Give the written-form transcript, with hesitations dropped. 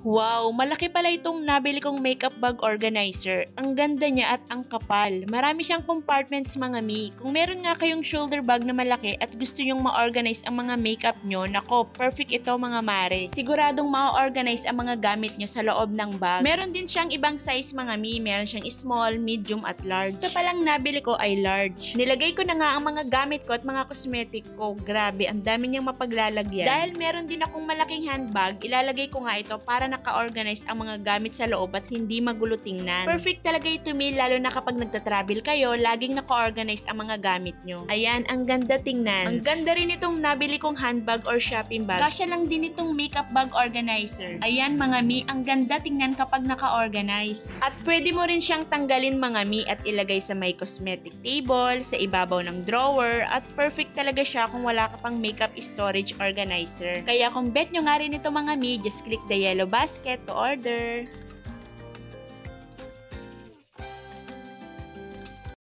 Wow, malaki pala itong nabili kong makeup bag organizer. Ang ganda niya at ang kapal. Marami siyang compartments mga mi. Kung meron nga kayong shoulder bag na malaki at gusto nyong ma-organize ang mga makeup nyo, nako, perfect ito mga mare. Siguradong ma-organize ang mga gamit nyo sa loob ng bag. Meron din siyang ibang size mga mi. Meron siyang small, medium at large. Ito palang nabili ko ay large. Nilagay ko na nga ang mga gamit ko at mga cosmetic ko. Grabe, ang dami niyang mapaglalagyan. Dahil meron din akong malaking handbag, ilalagay ko nga ito para naka-organize ang mga gamit sa loob at hindi magulo tingnan. Perfect talaga ito mi, lalo na kapag nagta-travel kayo, laging naka-organize ang mga gamit nyo. Ayan, ang ganda tingnan. Ang ganda rin itong nabili kong handbag or shopping bag. Kasya lang din itong makeup bag organizer. Ayan mga mi, ang ganda tingnan kapag naka-organize. At pwede mo rin siyang tanggalin mga mi at ilagay sa may cosmetic table, sa ibabaw ng drawer, at perfect talaga siya kung wala ka pang makeup storage organizer. Kaya kung bet nyo nga rin ito mga mi, just click the yellow basket to order.